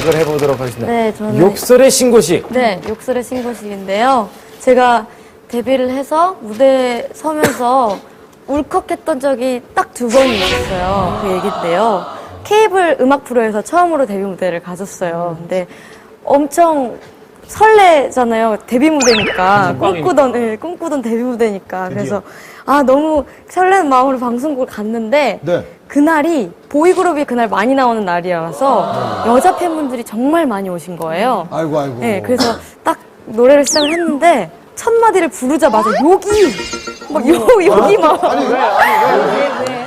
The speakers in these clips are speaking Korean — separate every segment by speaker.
Speaker 1: 시작을 해보도록 하겠습니다.
Speaker 2: 네, 저는
Speaker 1: 욕설의 신고식.
Speaker 2: 네, 욕설의 신고식인데요. 제가 데뷔를 해서 무대에 서면서 울컥했던 적이 딱 2번이 있었어요. 그 얘기인데요. 케이블 음악 프로에서 처음으로 데뷔 무대를 가졌어요. 근데 엄청 설레잖아요. 데뷔 무대니까. 꿈꾸던 데뷔 무대니까. 그래서, 너무 설레는 마음으로 방송국을 갔는데,
Speaker 3: 네.
Speaker 2: 그날이 보이그룹이 그날 많이 나오는 날이라서 여자 팬분들이 정말 많이 오신 거예요.
Speaker 3: 아이고.
Speaker 2: 네, 그래서 딱 노래를 시작을 했는데, 첫 마디를 부르자마자 욕이 막.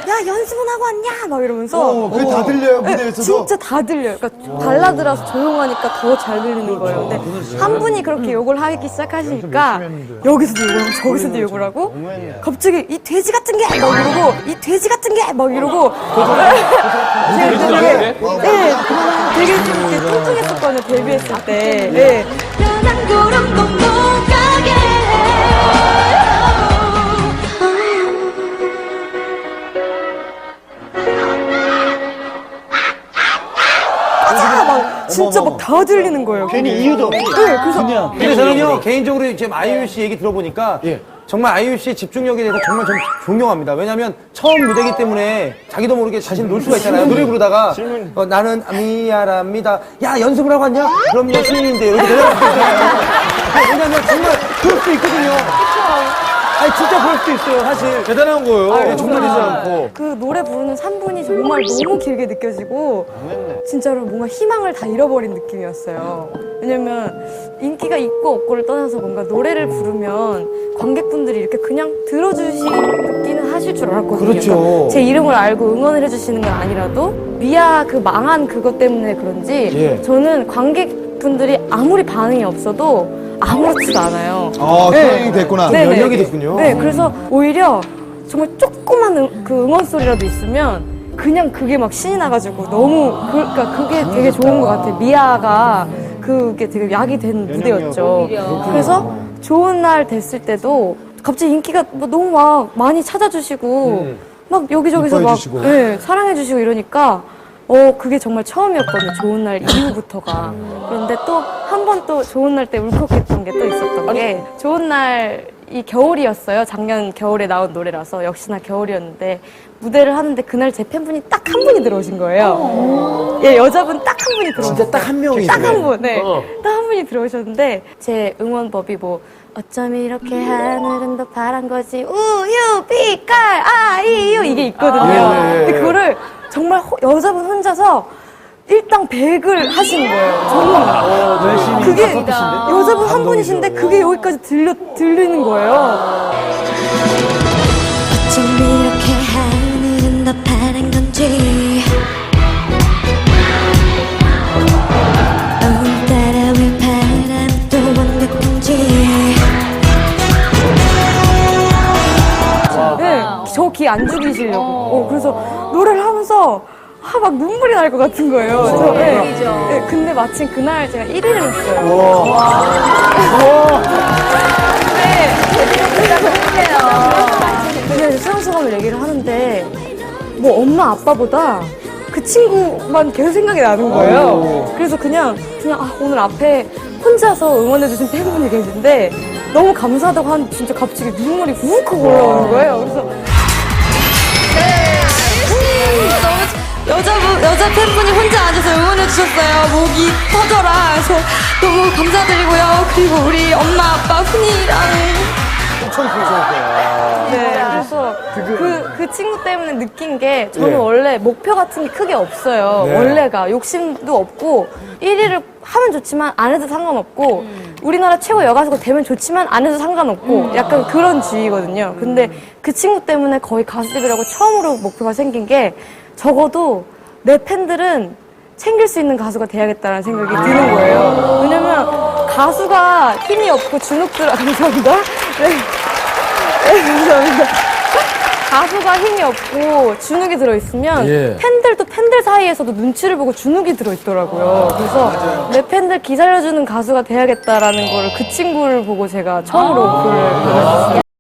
Speaker 2: 야, 연습은 하고 왔냐? 막 이러면서.
Speaker 3: 그게 다 들려요, 무대에서도?
Speaker 2: 진짜 다 들려요. 그러니까 발라드라서 조용하니까 더 잘 들리는 거예요. 근데 한 분이 그렇게 욕을 하기 시작하시니까 여기서도 욕을 하고 저기서도 욕을 하고 갑자기 이 돼지 같은 게! 막 이러고 이 돼지 같은 게! 막 이러고 되게 좀 이렇게 뚱뚱했었거든요, 데뷔했을 때. 네. 진짜 막 다 들리는 거예요.
Speaker 4: 괜히 이유도 없이.
Speaker 2: 네, 그래서.
Speaker 5: 근데 저는요, 개인적으로 지금 아이유 씨 얘기 들어보니까 정말 아이유 씨의 집중력에 대해서 정말 좀 존경합니다. 왜냐면 처음 무대이기 때문에 자기도 모르게 자신 놀 수가 있잖아요. 노래 부르다가 나는 미안합니다. 야, 연습을 하고 왔냐? 그럼요, 신인인데. 이렇게 대답할 수 있잖아요. 왜냐면 정말 그럴 수도 있거든요. 아니, 진짜 그럴 수도 있어요, 사실.
Speaker 1: 대단한 거예요.
Speaker 2: 정말이지
Speaker 1: 않고.
Speaker 2: 그 노래 부르는 3분이 정말 너무 길게 느껴지고 진짜로 뭔가 희망을 다 잃어버린 느낌이었어요. 왜냐면 인기가 있고 없고를 떠나서 뭔가 노래를 부르면 관객분들이 이렇게 그냥 들어주시기는 하실 줄 알았거든요.
Speaker 1: 그렇죠.
Speaker 2: 그러니까 제 이름을 알고 응원을 해주시는 건 아니라도 미아 그 망한 그것 때문에 그런지 저는 관객분들이 아무리 반응이 없어도 아무렇지도 않아요.
Speaker 3: 트레이닝이 됐구나.
Speaker 2: 네,
Speaker 1: 면역이 됐군요.
Speaker 2: 네, 그래서 오히려 정말 조그만 그 응원 소리라도 있으면 그냥 그게 막 신이 나가지고 너무 그러니까 그게 되게 좋은 것 같아요. 미아가 그게 되게 약이 된 무대였죠. 그래서 좋은 날 됐을 때도 갑자기 인기가 뭐 너무 막 많이 찾아주시고 막 여기저기서 막 사랑해주시고 이러니까 그게 정말 처음이었거든요. 좋은 날 이후부터가. 그런데 또 한 번 또 좋은 날 때 울컥했던 게 또 있었던 게 좋은 날이 겨울이었어요. 작년 겨울에 나온 노래라서 역시나 겨울이었는데 무대를 하는데 그날 제 팬분이 딱 한 분이 들어오신 거예요. 예, 여자분 딱 한 분이 들어오셨어요.
Speaker 1: 진짜 딱 한 명이시네.
Speaker 2: 딱 한 분, 네. 딱 한 분이 들어오셨는데 제 응원법이 뭐 어쩜 이렇게 하늘은 더 파란 거지 우유 빛깔 아이유 이게 있거든요. 근데 그거를 정말 여자분 혼자서 일당 100을 하시는 거예요. 정말. 그게 여자분 한 분이신데 그게 여기까지 들리는 거예요.
Speaker 6: 어쩜 이렇게 하늘은 더 파란 건지 오늘따라 왜 바람이 또 완벽한지
Speaker 2: 네, 저 기 안 죽이시려고. 그래서 노래를 하면서 막 눈물이 날 것 같은 거예요. 네, 근데 마침 그날 제가 1위를 했어요. 근데 수상소감을 얘기를 하는데 뭐 엄마 아빠보다 그 친구만 계속 생각이 나는 거예요. 그래서 그냥 오늘 앞에 혼자서 응원해주신 팬분이 계신데 너무 감사하다고 하는데 진짜 갑자기 눈물이 훅 올라오는 거예요. 그래서 여자 팬분이 혼자 앉아서 응원해주셨어요. 목이 터져라. 그래서 너무 감사드리고요. 그리고 우리 엄마, 아빠, 훈이랑.
Speaker 3: 엄청 무서웠어요.
Speaker 2: 네, 그래서 그 친구 때문에 느낀 게 저는 원래 목표 같은 게 크게 없어요. 원래가 욕심도 없고 1위를 하면 좋지만 안 해도 상관없고 우리나라 최고 여가수가 되면 좋지만 안 해도 상관없고 약간 그런 주의거든요. 근데 그 친구 때문에 거의 가수 데뷔라고 처음으로 목표가 생긴 게 적어도 내 팬들은 챙길 수 있는 가수가 돼야겠다는 생각이 드는 거예요. 왜냐면 가수가 힘이 없고 감사합니다. 네, 감사합니다. 가수가 힘이 없고 주눅이 들어있으면 팬들도 팬들 사이에서도 눈치를 보고 주눅이 들어있더라고요. 그래서 내 팬들 기살려주는 가수가 돼야겠다라는 거를 그 친구를 보고 제가 처음으로 목표를 받았어요.